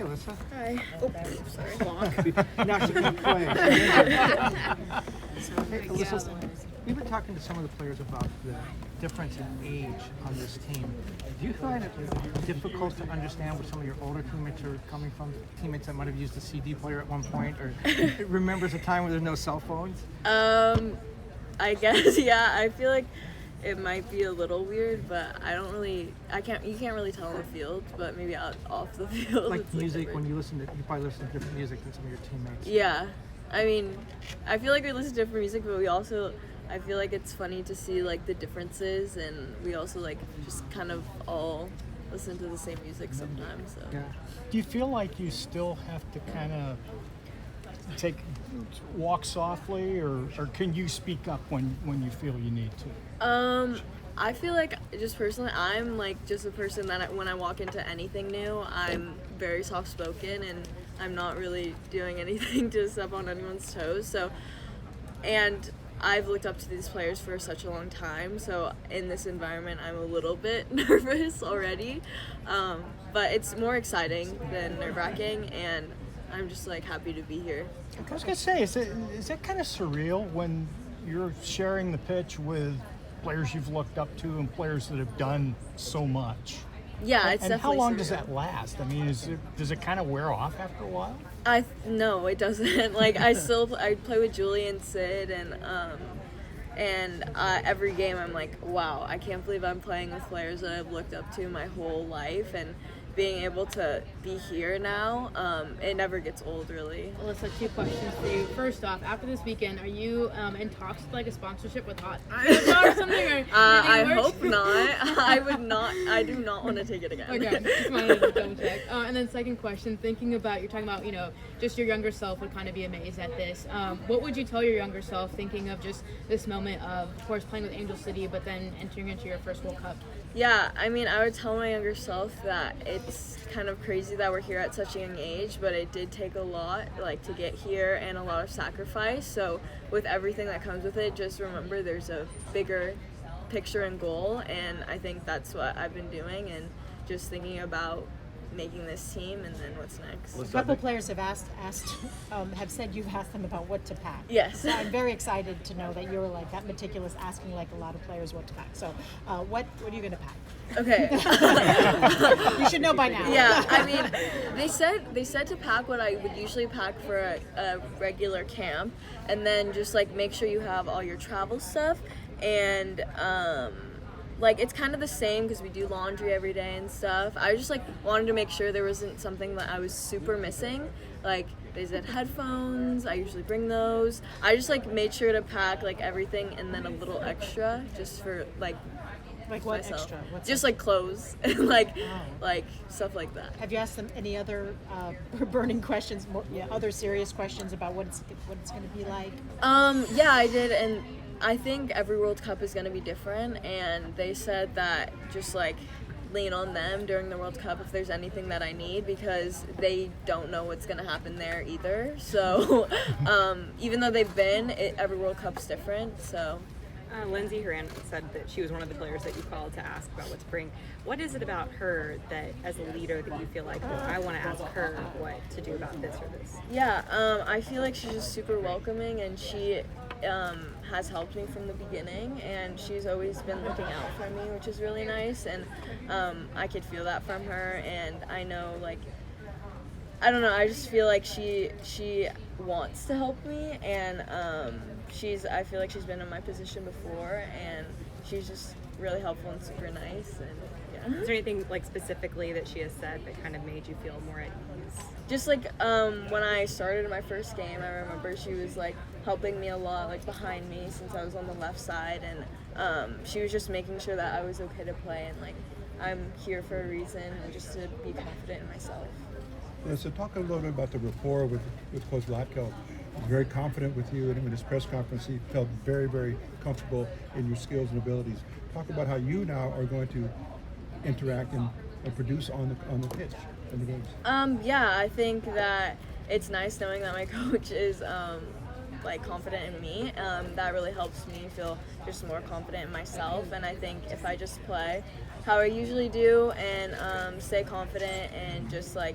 Alyssa. Hi. Oh, sorry. Now she can play. Hey, Alyssa, we've been talking to some of the players about the difference in age on this team. Do you find it difficult to understand where some of your older teammates are coming from? Teammates that might have used a CD player at one point, or remembers a time where there's no cell phones? I guess, yeah. I feel like it might be a little weird, but you can't really tell on the field, but maybe off the field. Like it's music, like when you probably listen to different music than some of your teammates. Yeah. I mean, I feel like we listen to different music, but I feel like it's funny to see like the differences, and we also like just kind of all listen to the same music sometimes. So. Yeah. Do you feel like you still have to kind of walk softly, or can you speak up when you feel you need to? I feel like just personally, I'm like just a person that when I walk into anything new, I'm very soft spoken, and I'm not really doing anything to step on anyone's toes. So, and I've looked up to these players for such a long time, so in this environment I'm a little bit nervous already, but it's more exciting than nerve-wracking, and I'm just like happy to be here. I was gonna say, is it kind of surreal when you're sharing the pitch with players you've looked up to and players that have done so much? Yeah, it's and definitely how long surreal. does that last? I mean, does it kind of wear off after a while? No, it doesn't. Like I play with Julie and Sid, and every game I'm like, wow, I can't believe I'm playing with players that I've looked up to my whole life, and being able to be here now, it never gets old, really. Alyssa, 2 questions for you. First off, after this weekend, are you in talks with like a sponsorship with Hot or something? Or I hope not. I would not. I do not want to take it again. Okay, just wanted to double check. And then second question, thinking about, you're talking about, just your younger self would kind of be amazed at this. What would you tell your younger self, thinking of just this moment of course, playing with Angel City, but then entering into your first World Cup? Yeah, I mean, I would tell my younger self that it's kind of crazy that we're here at such a young age, but it did take a lot, like, to get here, and a lot of sacrifice. So with everything that comes with it, just remember there's a bigger picture and goal, and I think that's what I've been doing, and just thinking about making this team and then what's next. A couple players have have said you've asked them about what to pack. Yes. So I'm very excited to know that you're like that meticulous, asking like a lot of players what to pack. So what are you going to pack? Okay. You should know by now. Yeah, I mean, they said to pack what I would usually pack for a regular camp, and then just like make sure you have all your travel stuff, and like it's kind of the same because we do laundry every day and stuff. I just like wanted to make sure there wasn't something that I was super missing. Like they said headphones, I usually bring those. I just like made sure to pack like everything and then a little extra just for like what myself. extra? What's just extra? like clothes and like stuff like that. Have you asked them any other burning questions, other serious questions about what it's going to be like? Yeah, I did, and I think every World Cup is going to be different, and they said that just like lean on them during the World Cup if there's anything that I need, because they don't know what's going to happen there either. So even though they've been, every World Cup's different. So Lindsay Horan said that she was one of the players that you called to ask about what to bring. What is it about her that, as a leader, that you feel like, I want to ask her what to do about this or this? Yeah, I feel like she's just super welcoming, and she has helped me from the beginning, and she's always been looking out for me, which is really nice, and I could feel that from her, and I know, like, I don't know, I just feel like she wants to help me, and I feel like she's been in my position before, and she's just really helpful and super nice, and yeah. Is there anything like specifically that she has said that kind of made you feel more at ease? Just like when I started my first game, I remember she was like helping me a lot, like behind me since I was on the left side, and she was just making sure that I was okay to play, and like I'm here for a reason, and just to be confident in myself. Yeah, so talk a little bit about the rapport with Coach Latkel. He's very confident with you, and in his press conference he felt very, very comfortable in your skills and abilities. Talk about how you now are going to interact and produce on the pitch in the games. Yeah, I think that it's nice knowing that my coach is like confident in me. That really helps me feel just more confident in myself, and I think if I just play how I usually do and stay confident and just like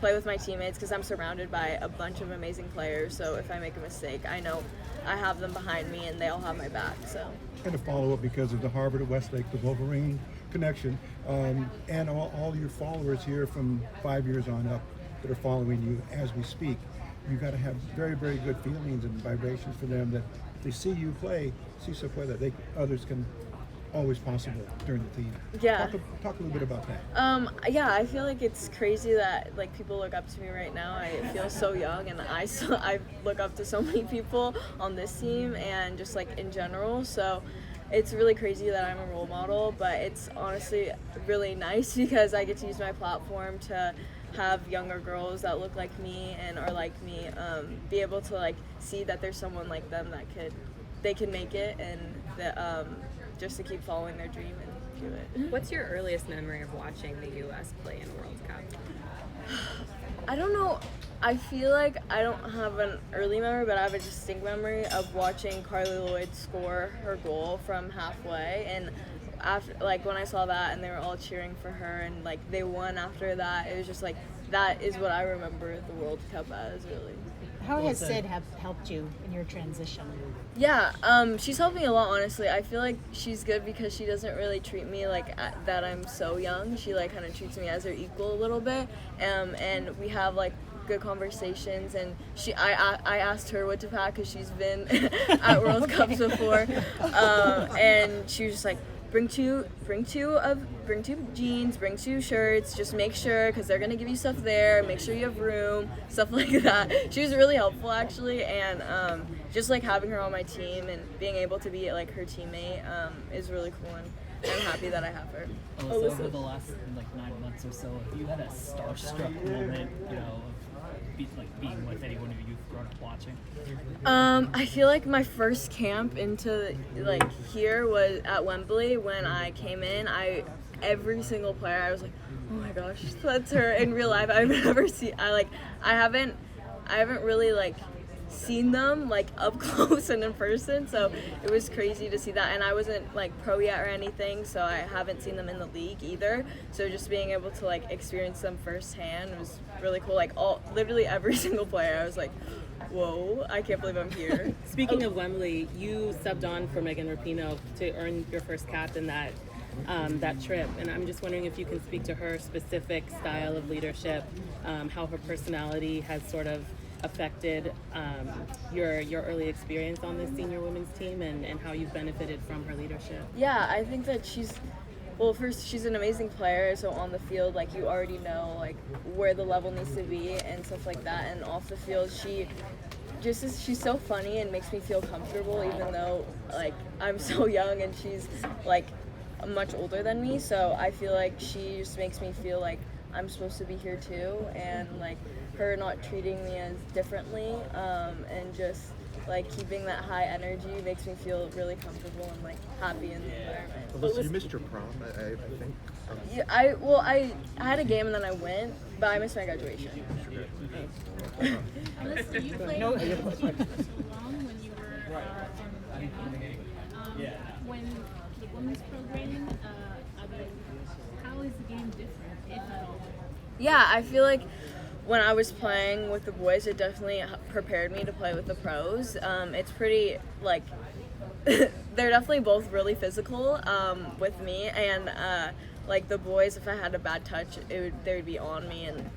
play with my teammates because I'm surrounded by a bunch of amazing players. So if I make a mistake, I know I have them behind me and they all have my back. So. And to follow up, because of the Harvard at Westlake, the Wolverine connection, and all your followers here from 5 years on up that are following you as we speak, you got to have very, very good feelings and vibrations for them that if they see you play, that others can always possible during the team. Yeah. Talk a little bit about that. Yeah, I feel like it's crazy that like people look up to me right now. I feel so young, and I look up to so many people on this team and just like in general. So it's really crazy that I'm a role model, but it's honestly really nice because I get to use my platform to have younger girls that look like me and are like me be able to like see that there's someone like them that they can make it, and that just to keep following their dream and do it. What's your earliest memory of watching the U.S. play in a World Cup? I don't know. I feel like I don't have an early memory, but I have a distinct memory of watching Carly Lloyd score her goal from halfway, and after, like when I saw that and they were all cheering for her and like they won after that, it was just like that is what I remember the World Cup as, really. How has Sid have helped you in your transition? Yeah, she's helped me a lot, honestly. I feel like she's good because she doesn't really treat me like that I'm so young. She like kind of treats me as her equal a little bit, and we have like good conversations. And I asked her what to pack because she's been at World Cups before, and she was just like, bring two jeans, bring 2 shirts, just make sure, because they're going to give you stuff there, make sure you have room, stuff like that. She was really helpful, actually, and just like having her on my team and being able to be like her teammate is really cool, and I'm happy that I have her. Alyssa, over the last like 9 months or so, have you had a starstruck moment, you know, of being with anyone who you've grown up watching? I feel like my first camp into like here was at Wembley. When I came in, every single player I was like, oh my gosh, that's her in real life. I've never seen. I haven't really like seen them like up close and in person, so it was crazy to see that. And I wasn't like pro yet or anything, so I haven't seen them in the league either, so just being able to like experience them firsthand was really cool. Like literally every single player, I was like, whoa, I can't believe I'm here. Speaking of Wembley, you subbed on for Megan Rapinoe to earn your first cap in that trip, and I'm just wondering if you can speak to her specific style of leadership, how her personality has sort of affected your early experience on this senior women's team, and how you've benefited from her leadership. Yeah, I think that first, she's an amazing player, so on the field, like, you already know, like, where the level needs to be and stuff like that, and off the field, she's so funny and makes me feel comfortable, even though, like, I'm so young and she's, like, much older than me, so I feel like she just makes me feel like I'm supposed to be here too, and, like, her not treating me as differently, and just like keeping that high energy makes me feel really comfortable and like happy in the environment. Alyssa, you missed your prom, I think. Yeah, I had a game and then I went, but I missed my graduation. Alyssa, you played for so long when you were when the women's programming. How is the game different, if at all? Yeah, I feel like when I was playing with the boys, it definitely prepared me to play with the pros. It's pretty, like, they're definitely both really physical with me, and like the boys, if I had a bad touch, they would be on me and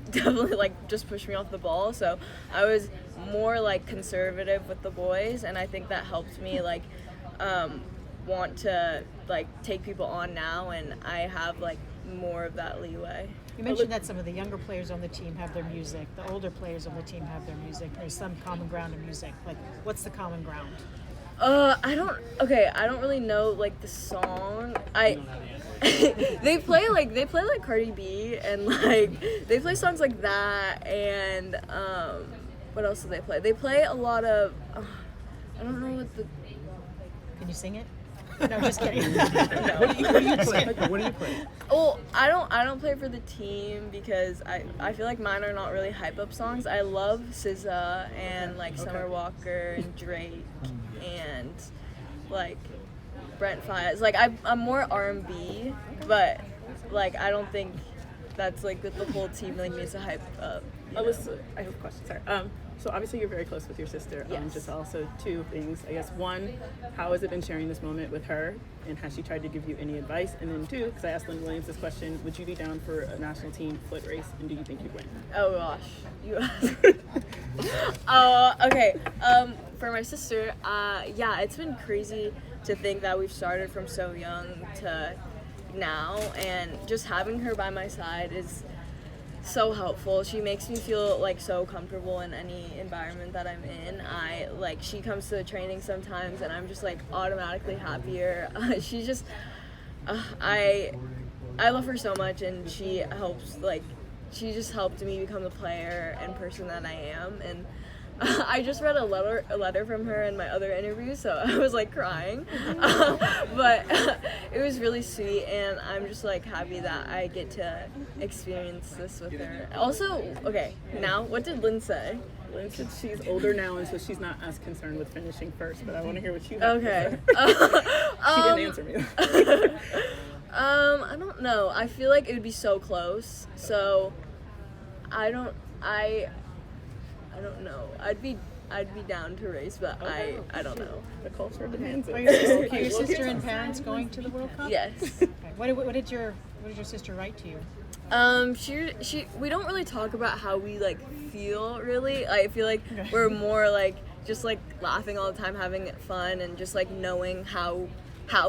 definitely like just push me off the ball. So I was more like conservative with the boys, and I think that helped me like want to like take people on now, and I have like more of that leeway. You mentioned that some of the younger players on the team have their music. The older players on the team have their music. There's some common ground in music. Like, what's the common ground? I don't really know like the song. They play like Cardi B, and like they play songs like that, and what else do they play? They play a lot of I don't know what the. Can you sing it? No, just kidding. What do you play? What do you play? Well, I don't play for the team because I feel like mine are not really hype up songs. I love SZA and like Summer Walker and Drake and like Brent Faiyaz. Like I'm more R&B, but like I don't think that's like with the whole team like needs to hype up. Alyssa, I have a question. Sorry. So obviously you're very close with your sister. Yes. Just also two things. I guess one, how has it been sharing this moment with her, and has she tried to give you any advice? And then two, because I asked Lynn Williams this question, would you be down for a national team foot race, and do you think you'd win? Oh gosh, you asked. Okay. For my sister, yeah, it's been crazy to think that we've started from so young to now, and just having her by my side is so helpful. She makes me feel like so comfortable in any environment that I'm in. She comes to the training sometimes and I'm just like automatically happier. She's just I love her so much, and she just helped me become the player and person that I am. And I just read a letter from her in my other interview, so I was like crying. But it was really sweet, and I'm just like happy that I get to experience this with her. Also, okay, now what did Lynn say? Lynn said she's older now, and so she's not as concerned with finishing first, but I want to hear what you have Okay. to say. She didn't answer me. I don't know. I feel like it would be so close. So I don't know. I'd be down to race, but I don't know. The culture demands it. Are your sister and parents going to the World Cup? Yes. Okay. What did your sister write to you? We don't really talk about how we like feel really. I feel like we're more like just like laughing all the time, having fun, and just like knowing how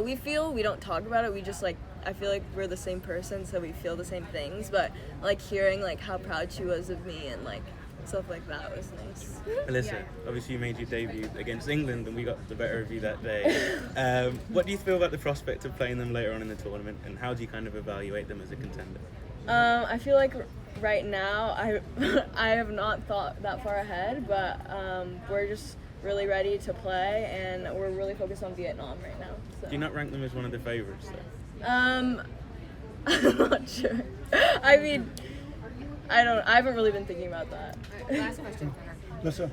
we feel. We don't talk about it. We just like, I feel like we're the same person, so we feel the same things. But like hearing like how proud she was of me and like stuff like that was nice. Alyssa, obviously you made your debut against England and we got the better of you that day. What do you feel about the prospect of playing them later on in the tournament, and how do you kind of evaluate them as a contender? I feel like right now I have not thought that far ahead, but we're just really ready to play, and we're really focused on Vietnam right now. So. Do you not rank them as one of the favourites though? I'm not sure. I mean, I haven't really been thinking about that. Last question for her. Listen,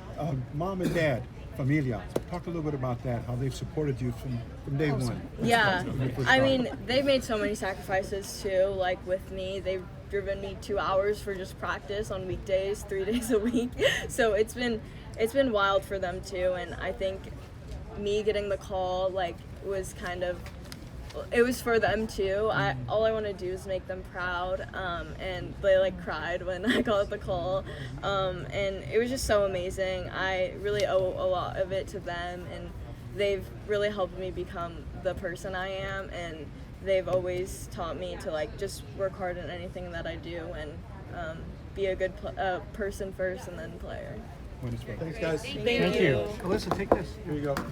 mom and dad, familia, talk a little bit about that, how they've supported you from day one. Yeah, I mean, they've made so many sacrifices too, like with me. They've driven me 2 hours for just practice on weekdays, 3 days a week. So it's been wild for them too, and I think me getting the call like was kind of, it was for them too. All I want to do is make them proud, and they like cried when I got the call, and it was just so amazing. I really owe a lot of it to them, and they've really helped me become the person I am, and they've always taught me to like just work hard in anything that I do, and be a good person first and then player. Thanks, guys. Thank you. Alyssa, take this. Here you go.